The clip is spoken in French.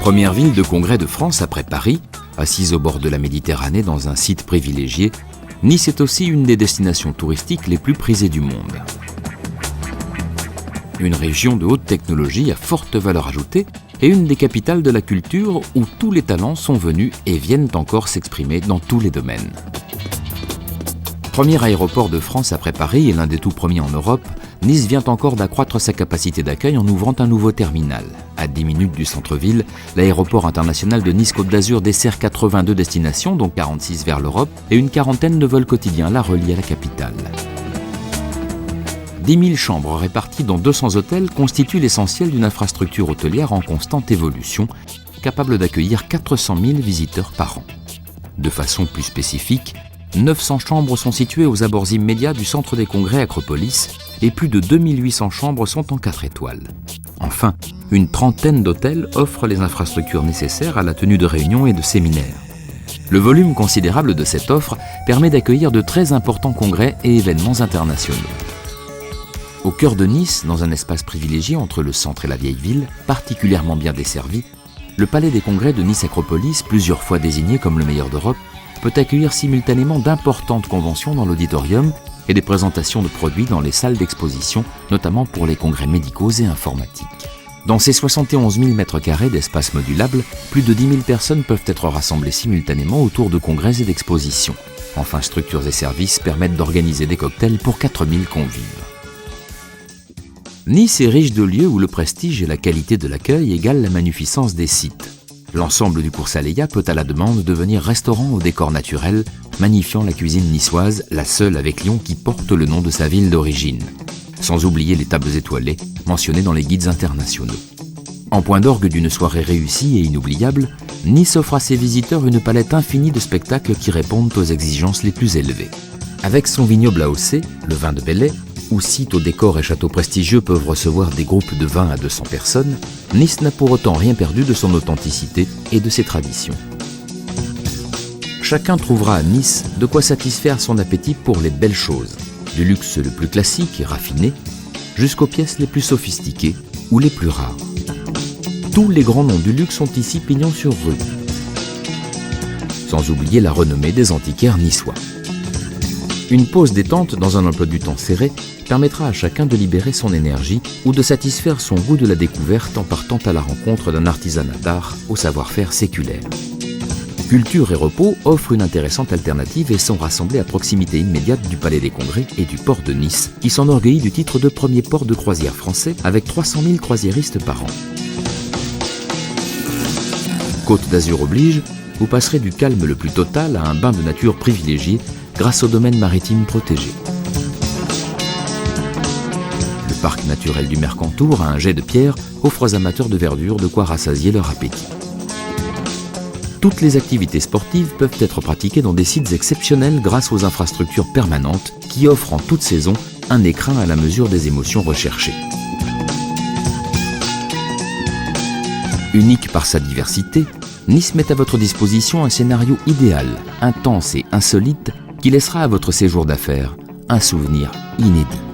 Première ville de congrès de France après Paris, assise au bord de la Méditerranée dans un site privilégié, Nice est aussi une des destinations touristiques les plus prisées du monde. Une région de haute technologie à forte valeur ajoutée et une des capitales de la culture où tous les talents sont venus et viennent encore s'exprimer dans tous les domaines. Premier aéroport de France après Paris et l'un des tout premiers en Europe, Nice vient encore d'accroître sa capacité d'accueil en ouvrant un nouveau terminal. À 10 minutes du centre-ville, l'aéroport international de Nice-Côte d'Azur dessert 82 destinations, dont 46 vers l'Europe, et une quarantaine de vols quotidiens la relient à la capitale. 10 000 chambres réparties dans 200 hôtels constituent l'essentiel d'une infrastructure hôtelière en constante évolution, capable d'accueillir 400 000 visiteurs par an. De façon plus spécifique, 900 chambres sont situées aux abords immédiats du centre des congrès Acropolis et plus de 2800 chambres sont en 4 étoiles. Enfin, une trentaine d'hôtels offrent les infrastructures nécessaires à la tenue de réunions et de séminaires. Le volume considérable de cette offre permet d'accueillir de très importants congrès et événements internationaux. Au cœur de Nice, dans un espace privilégié entre le centre et la vieille ville, particulièrement bien desservi, le palais des congrès de Nice Acropolis, plusieurs fois désigné comme le meilleur d'Europe, peut accueillir simultanément d'importantes conventions dans l'auditorium et des présentations de produits dans les salles d'exposition, notamment pour les congrès médicaux et informatiques. Dans ces 71 000 m² d'espace modulable, plus de 10 000 personnes peuvent être rassemblées simultanément autour de congrès et d'expositions. Enfin, structures et services permettent d'organiser des cocktails pour 4 000 convives. Nice est riche de lieux où le prestige et la qualité de l'accueil égalent la magnificence des sites. L'ensemble du Cours Saleya peut à la demande devenir restaurant au décor naturel, magnifiant la cuisine niçoise, la seule avec Lyon qui porte le nom de sa ville d'origine. Sans oublier les tables étoilées, mentionnées dans les guides internationaux. En point d'orgue d'une soirée réussie et inoubliable, Nice offre à ses visiteurs une palette infinie de spectacles qui répondent aux exigences les plus élevées. Avec son vignoble AOC, le vin de Belley, où sites au décor et châteaux prestigieux peuvent recevoir des groupes de 20 à 200 personnes, Nice n'a pour autant rien perdu de son authenticité et de ses traditions. Chacun trouvera à Nice de quoi satisfaire son appétit pour les belles choses, du luxe le plus classique et raffiné, jusqu'aux pièces les plus sophistiquées ou les plus rares. Tous les grands noms du luxe sont ici pignon sur rue, sans oublier la renommée des antiquaires niçois. Une pause détente dans un emploi du temps serré permettra à chacun de libérer son énergie ou de satisfaire son goût de la découverte en partant à la rencontre d'un artisanat d'art au savoir-faire séculaire. Culture et repos offrent une intéressante alternative et sont rassemblés à proximité immédiate du Palais des Congrès et du port de Nice, qui s'enorgueillit du titre de premier port de croisière français avec 300 000 croisiéristes par an. Côte d'Azur oblige, vous passerez du calme le plus total à un bain de nature privilégié grâce au domaine maritime protégé. Le parc naturel du Mercantour, à un jet de pierre, offre aux amateurs de verdure de quoi rassasier leur appétit. Toutes les activités sportives peuvent être pratiquées dans des sites exceptionnels grâce aux infrastructures permanentes qui offrent en toute saison un écrin à la mesure des émotions recherchées. Unique par sa diversité, Nice met à votre disposition un scénario idéal, intense et insolite qui laissera à votre séjour d'affaires un souvenir inédit.